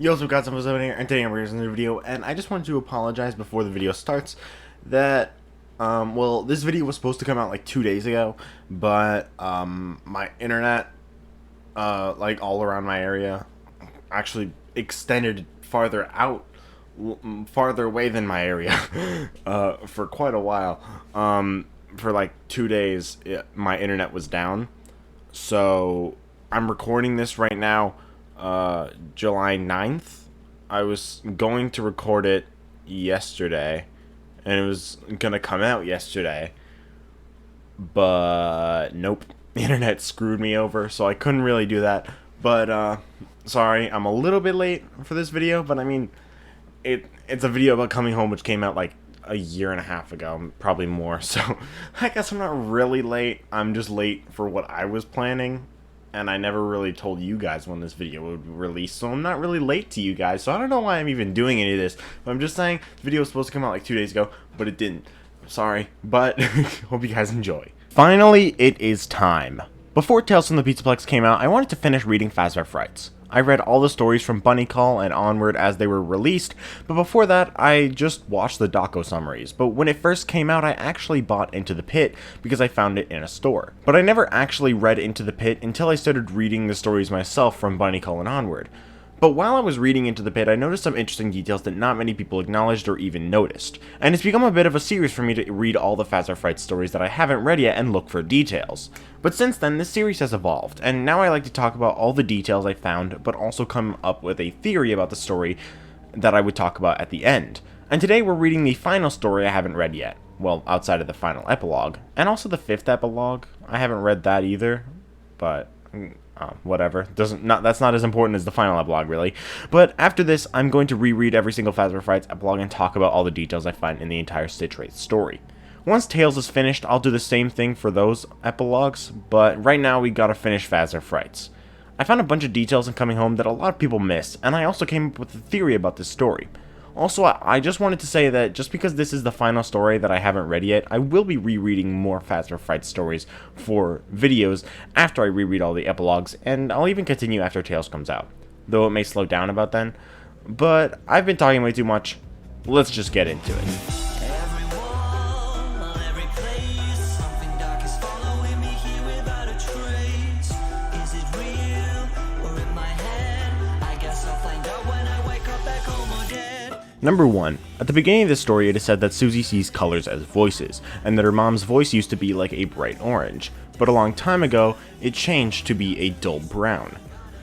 Yo, what's up guys, I'm here, and today I'm reacting to the video, and I just wanted to apologize before the video starts that, well, this video was supposed to come out like 2 days ago, but, my internet, like all around my area, actually extended farther out, farther away than my area, for quite a while. For like 2 days, my internet was down, so I'm recording this right now, July 9th. I was going to record it yesterday, and it was gonna come out yesterday, but nope, the internet screwed me over, so I couldn't really do that. But sorry, I'm a little bit late for this video, but I mean, it's a video about coming home, which came out like a year and a half ago, probably more, so I guess I'm not really late. I'm just late for what I was planning, and I never really told you guys when this video would release, so I'm not really late to you guys, so I don't know why I'm even doing any of this, but I'm just saying the video was supposed to come out like 2 days ago, but it didn't. Sorry, but hope you guys enjoy. Finally, it is time. Before Tales from the Pizzaplex came out, I wanted to finish reading Fazbear Frights. I read all the stories from Bunny Call and onward as they were released, but before that, I just watched the doco summaries. But when it first came out, I actually bought Into the Pit because I found it in a store. But I never actually read Into the Pit until I started reading the stories myself from Bunny Call and onward. But while I was reading Into the Pit, I noticed some interesting details that not many people acknowledged or even noticed. And it's become a bit of a series for me to read all the Fazbear Frights stories that I haven't read yet and look for details. But since then, this series has evolved, and now I like to talk about all the details I found, but also come up with a theory about the story that I would talk about at the end. And today we're reading the final story I haven't read yet. Well, outside of the final epilogue. And also the 5th epilogue. I haven't read that either, but whatever. That's not as important as the final epilogue, really. But after this, I'm going to reread every single Fazbear Frights epilogue and talk about all the details I find in the entire Stitch Wraith story. Once Tales is finished, I'll do the same thing for those epilogues, but right now we gotta finish Fazbear Frights. I found a bunch of details in Coming Home that a lot of people miss, and I also came up with a theory about this story. Also, I just wanted to say that just because this is the final story that I haven't read yet, I will be rereading more Fazbear Frights stories for videos after I reread all the epilogues, and I'll even continue after Tales comes out, though it may slow down about then. But I've been talking way too much. Let's just get into it. Number 1. At the beginning of the story, it is said that Susie sees colors as voices, and that her mom's voice used to be like a bright orange, but a long time ago, it changed to be a dull brown.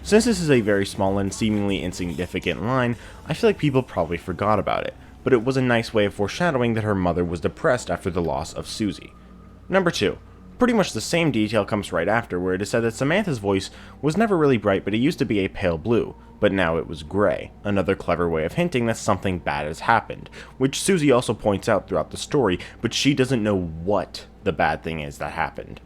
Since this is a very small and seemingly insignificant line, I feel like people probably forgot about it, but it was a nice way of foreshadowing that her mother was depressed after the loss of Susie. Number 2. Pretty much the same detail comes right after, where it is said that Samantha's voice was never really bright, but it used to be a pale blue, but now it was gray, another clever way of hinting that something bad has happened, which Susie also points out throughout the story, but she doesn't know what the bad thing is that happened.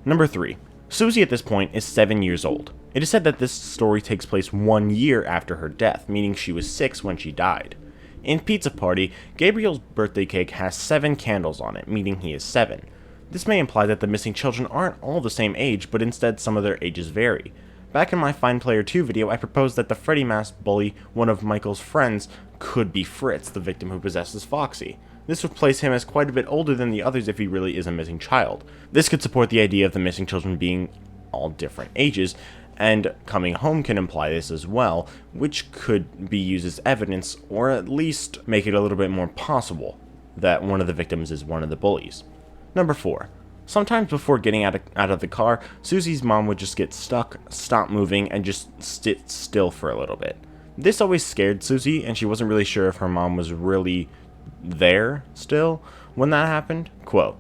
Number 3. Susie at this point is 7 years old. It is said that this story takes place 1 year after her death, meaning she was 6 when she died. In Pizza Party, Gabriel's birthday cake has 7 candles on it, meaning he is 7. This may imply that the missing children aren't all the same age, but instead some of their ages vary. Back in my Find Player 2 video, I proposed that the Freddy masked bully, one of Michael's friends, could be Fritz, the victim who possesses Foxy. This would place him as quite a bit older than the others if he really is a missing child. This could support the idea of the missing children being all different ages, and Coming Home can imply this as well, which could be used as evidence, or at least make it a little bit more possible that one of the victims is one of the bullies. Number 4. Sometimes before getting out of the car, Susie's mom would just get stuck, stop moving, and just sit still for a little bit. This always scared Susie, and she wasn't really sure if her mom was really there still when that happened. Quote,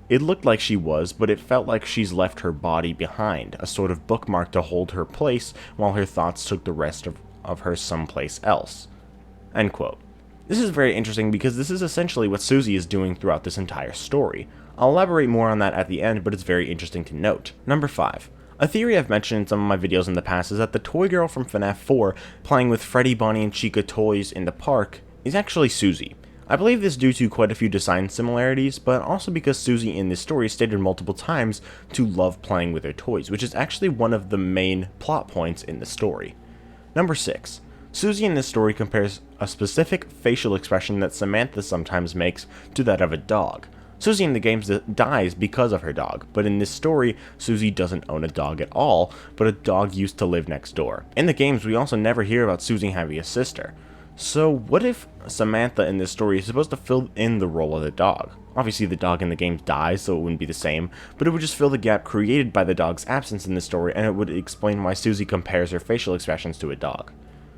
"It looked like she was, but it felt like she's left her body behind, a sort of bookmark to hold her place while her thoughts took the rest of her someplace else." End quote. This is very interesting because this is essentially what Susie is doing throughout this entire story. I'll elaborate more on that at the end, but it's very interesting to note. Number 5. A theory I've mentioned in some of my videos in the past is that the toy girl from FNAF 4 playing with Freddy, Bonnie, and Chica toys in the park is actually Susie. I believe this due to quite a few design similarities, but also because Susie in this story stated multiple times to love playing with her toys, which is actually one of the main plot points in the story. Number 6. Susie in this story compares a specific facial expression that Samantha sometimes makes to that of a dog. Susie in the games dies because of her dog, but in this story, Susie doesn't own a dog at all, but a dog used to live next door. In the games, we also never hear about Susie having a sister. So what if Samantha in this story is supposed to fill in the role of the dog? Obviously the dog in the game dies, so it wouldn't be the same, but it would just fill the gap created by the dog's absence in the story, and it would explain why Susie compares her facial expressions to a dog.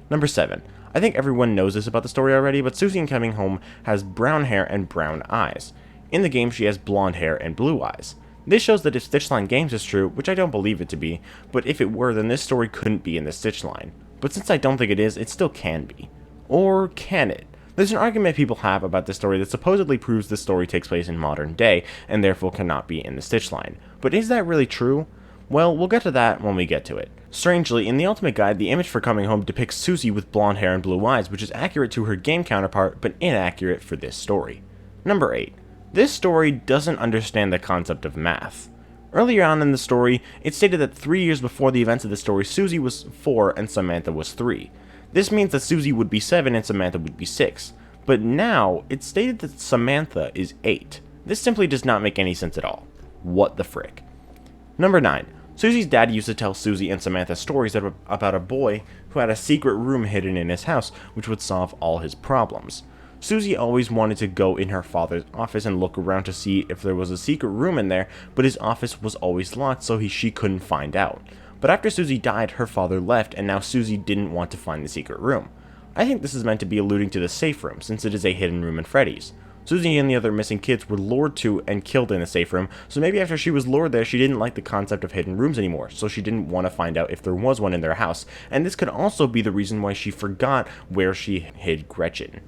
Number 7. I think everyone knows this about the story already, but Susie in Coming Home has brown hair and brown eyes. In the game, she has blonde hair and blue eyes. This shows that if Stitch Line Games is true, which I don't believe it to be, but if it were, then this story couldn't be in the Stitch Line. But since I don't think it is, it still can be. Or can it? There's an argument people have about this story that supposedly proves this story takes place in modern day, and therefore cannot be in the Stitch Line. But is that really true? Well, we'll get to that when we get to it. Strangely, in the Ultimate Guide, the image for Coming Home depicts Susie with blonde hair and blue eyes, which is accurate to her game counterpart, but inaccurate for this story. Number 8. This story doesn't understand the concept of math. Earlier on in the story, it stated that 3 years before the events of the story, Susie was 4 and Samantha was 3. This means that Susie would be 7 and Samantha would be 6. But now, it's stated that Samantha is 8. This simply does not make any sense at all. What the frick? Number 9. Susie's dad used to tell Susie and Samantha stories about a boy who had a secret room hidden in his house, which would solve all his problems. Susie always wanted to go in her father's office and look around to see if there was a secret room in there, but his office was always locked, so she couldn't find out. But after Susie died, her father left, and now Susie didn't want to find the secret room. I think this is meant to be alluding to the safe room, since it is a hidden room in Freddy's. Susie and the other missing kids were lured to and killed in the safe room, so maybe after she was lured there, she didn't like the concept of hidden rooms anymore, so she didn't want to find out if there was one in their house, and this could also be the reason why she forgot where she hid Gretchen.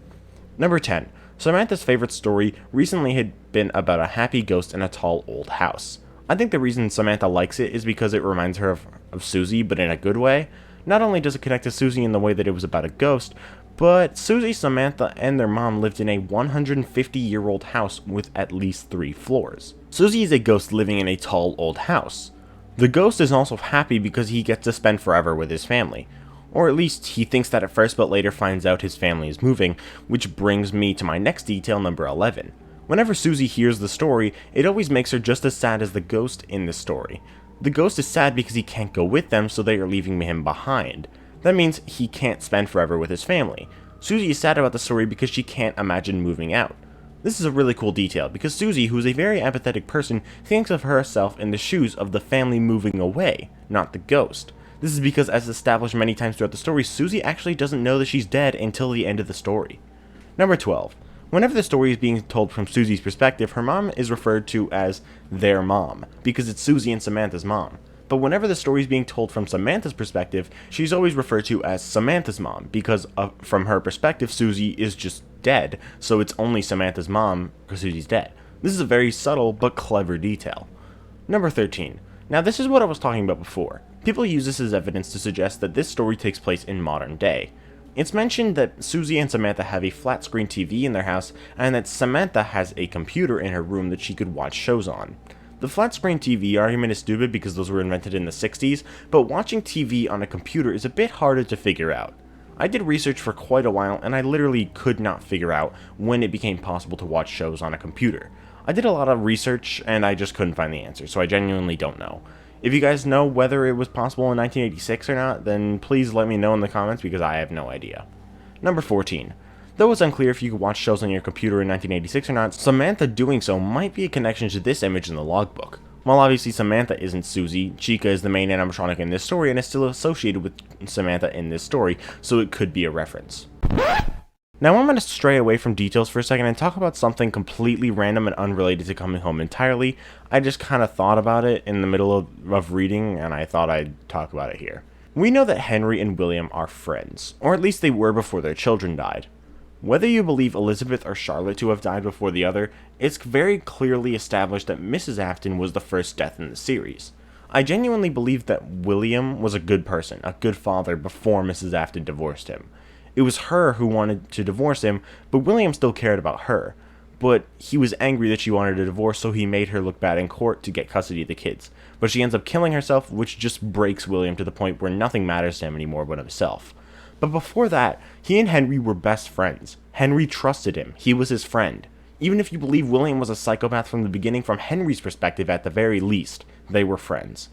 Number 10. Samantha's favorite story recently had been about a happy ghost in a tall old house. I think the reason Samantha likes it is because it reminds her of Susie, but in a good way. Not only does it connect to Susie in the way that it was about a ghost, but Susie, Samantha, and their mom lived in a 150-year-old house with at least 3 floors. Susie is a ghost living in a tall old house. The ghost is also happy because he gets to spend forever with his family. Or at least he thinks that at first, but later finds out his family is moving, which brings me to my next detail, number 11. Whenever Susie hears the story, it always makes her just as sad as the ghost in the story. The ghost is sad because he can't go with them, so they are leaving him behind. That means he can't spend forever with his family. Susie is sad about the story because she can't imagine moving out. This is a really cool detail, because Susie, who is a very empathetic person, thinks of herself in the shoes of the family moving away, not the ghost. This is because, as established many times throughout the story, Susie actually doesn't know that she's dead until the end of the story. Number 12. Whenever the story is being told from Susie's perspective, her mom is referred to as their mom, because it's Susie and Samantha's mom. But whenever the story is being told from Samantha's perspective, she's always referred to as Samantha's mom, because from her perspective, Susie is just dead, so it's only Samantha's mom because Susie's dead. This is a very subtle but clever detail. Number 13. Now this is what I was talking about before. People use this as evidence to suggest that this story takes place in modern day. It's mentioned that Susie and Samantha have a flat screen TV in their house, and that Samantha has a computer in her room that she could watch shows on. The flat screen TV argument is stupid because those were invented in the 60s, but watching TV on a computer is a bit harder to figure out. I did research for quite a while, and I literally could not figure out when it became possible to watch shows on a computer. I did a lot of research, and I just couldn't find the answer, so I genuinely don't know. If you guys know whether it was possible in 1986 or not, then please let me know in the comments because I have no idea. Number 14. Though it's unclear if you could watch shows on your computer in 1986 or not, Samantha doing so might be a connection to this image in the logbook. While obviously Samantha isn't Susie, Chica is the main animatronic in this story and is still associated with Samantha in this story, so it could be a reference. Now I'm going to stray away from details for a second and talk about something completely random and unrelated to Coming Home entirely. I just kind of thought about it in the middle of reading, and I thought I'd talk about it here. We know that Henry and William are friends, or at least they were before their children died. Whether you believe Elizabeth or Charlotte to have died before the other, it's very clearly established that Mrs. Afton was the first death in the series. I genuinely believe that William was a good person, a good father, before Mrs. Afton divorced him. It was her who wanted to divorce him, but William still cared about her. But he was angry that she wanted a divorce, so he made her look bad in court to get custody of the kids. But she ends up killing herself, which just breaks William to the point where nothing matters to him anymore but himself. But before that, he and Henry were best friends. Henry trusted him. He was his friend. Even if you believe William was a psychopath from the beginning, from Henry's perspective at the very least, they were friends.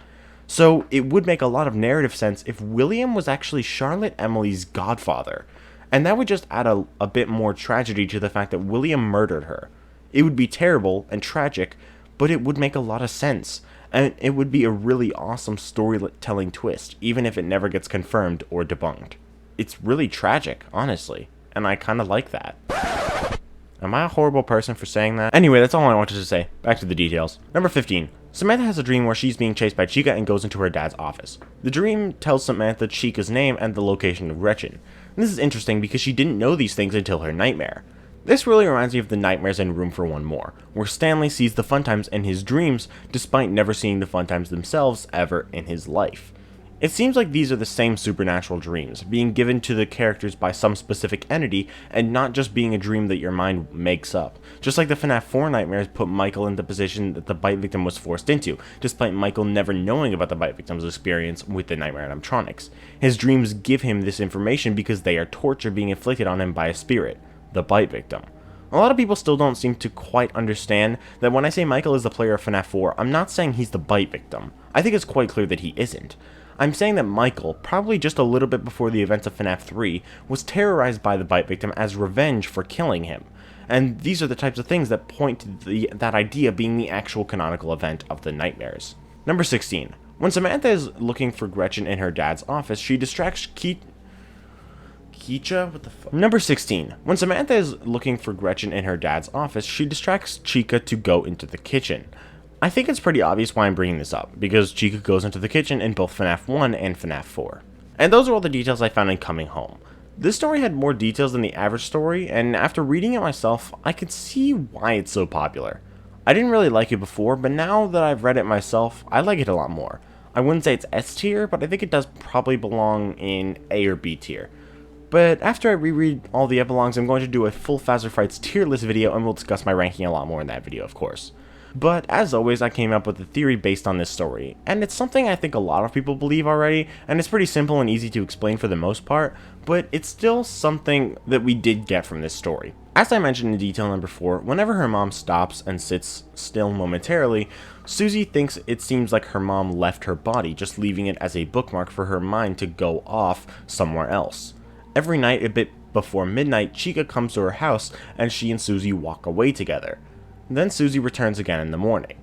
So it would make a lot of narrative sense if William was actually Charlotte Emily's godfather. And that would just add a bit more tragedy to the fact that William murdered her. It would be terrible and tragic, but it would make a lot of sense. And it would be a really awesome storytelling twist, even if it never gets confirmed or debunked. It's really tragic, honestly, and I kind of like that. Am I a horrible person for saying that? Anyway, that's all I wanted to say. Back to the details. Number 15. Samantha has a dream where she's being chased by Chica and goes into her dad's office. The dream tells Samantha Chica's name and the location of Gretchen. And this is interesting because she didn't know these things until her nightmare. This really reminds me of the nightmares in Room for One More, where Stanley sees the Funtimes in his dreams despite never seeing the Funtimes themselves ever in his life. It seems like these are the same supernatural dreams, being given to the characters by some specific entity, and not just being a dream that your mind makes up. Just like the FNAF 4 nightmares put Michael in the position that the bite victim was forced into, despite Michael never knowing about the bite victim's experience with the nightmare animatronics. His dreams give him this information because they are torture being inflicted on him by a spirit, the bite victim. A lot of people still don't seem to quite understand that when I say Michael is the player of FNAF 4, I'm not saying he's the bite victim. I think it's quite clear that he isn't. I'm saying that Michael, probably just a little bit before the events of FNAF 3, was terrorized by the bite victim as revenge for killing him. And these are the types of things that point to that idea being the actual canonical event of the nightmares. Number 16. When Samantha is looking for Gretchen in her dad's office, she distracts Number 16. When Samantha is looking for Gretchen in her dad's office, she distracts Chica to go into the kitchen. I think it's pretty obvious why I'm bringing this up, because Chica goes into the kitchen in both FNAF 1 and FNAF 4. And those are all the details I found in Coming Home. This story had more details than the average story, and after reading it myself, I could see why it's so popular. I didn't really like it before, but now that I've read it myself, I like it a lot more. I wouldn't say it's S tier, but I think it does probably belong in A or B tier. But after I reread all the epilogues, I'm going to do a full Phasor Frights tier list video, and we'll discuss my ranking a lot more in that video, of course. But as always, I came up with a theory based on this story, and it's something I think a lot of people believe already, and it's pretty simple and easy to explain for the most part, but it's still something that we did get from this story. As I mentioned in detail number 4, whenever her mom stops and sits still momentarily, Susie thinks it seems like her mom left her body, just leaving it as a bookmark for her mind to go off somewhere else. Every night, a bit before midnight, Chica comes to her house, and she and Susie walk away together. Then Susie returns again in the morning.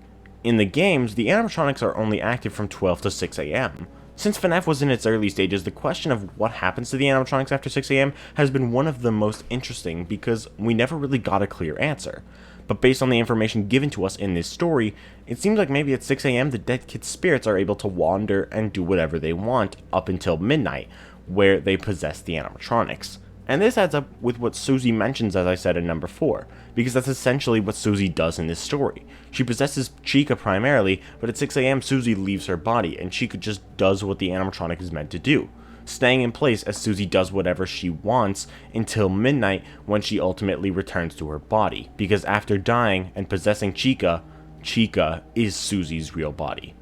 In the games, the animatronics are only active from 12 to 6 AM. Since FNAF was in its early stages, the question of what happens to the animatronics after 6 AM has been one of the most interesting because we never really got a clear answer. But based on the information given to us in this story, it seems like maybe at 6 AM the dead kids' spirits are able to wander and do whatever they want up until midnight, where they possess the animatronics. And this adds up with what Susie mentions, as I said in number 4, because that's essentially what Susie does in this story. She possesses Chica primarily, but at 6 AM Susie leaves her body, and Chica just does what the animatronic is meant to do, staying in place as Susie does whatever she wants until midnight when she ultimately returns to her body, because after dying and possessing Chica, Chica is Susie's real body.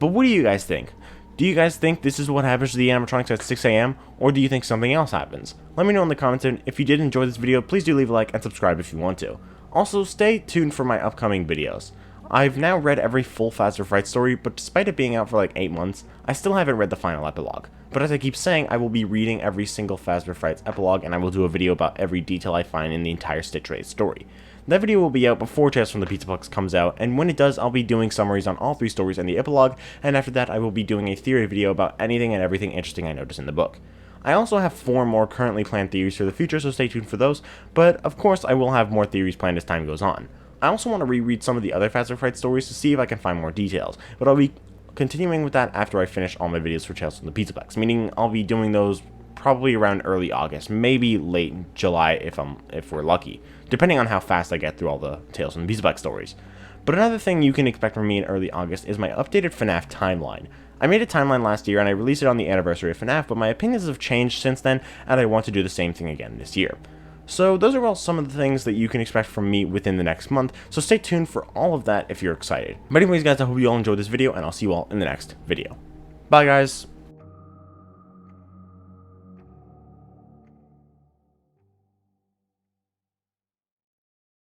But what do you guys think? Do you guys think this is what happens to the animatronics at 6 AM, or do you think something else happens? Let me know in the comments, and if you did enjoy this video, please do leave a like and subscribe if you want to. Also, stay tuned for my upcoming videos. I've now read every full Phasor Frights story, but despite it being out for like 8 months, I still haven't read the final epilogue. But as I keep saying, I will be reading every single Phasor Frights epilogue, and I will do a video about every detail I find in the entire Stitch Race story. That video will be out before Tales from the Pizza Box comes out, and when it does, I'll be doing summaries on all 3 stories and the epilogue, and after that I will be doing a theory video about anything and everything interesting I notice in the book. I also have 4 more currently planned theories for the future, so stay tuned for those, but of course I will have more theories planned as time goes on. I also want to reread some of the other Phasor Frights stories to see if I can find more details, but I'll be continuing with that after I finish all my videos for Tales from the Pizza Box, meaning I'll be doing those probably around early August, maybe late July if we're lucky, depending on how fast I get through all the Tales from the Pizza Box stories. But another thing you can expect from me in early August is my updated FNAF timeline. I made a timeline last year and I released it on the anniversary of FNAF, but my opinions have changed since then, and I want to do the same thing again this year. So those are all some of the things that you can expect from me within the next month, so stay tuned for all of that if you're excited. But anyways guys, I hope you all enjoyed this video, and I'll see you all in the next video. Bye guys!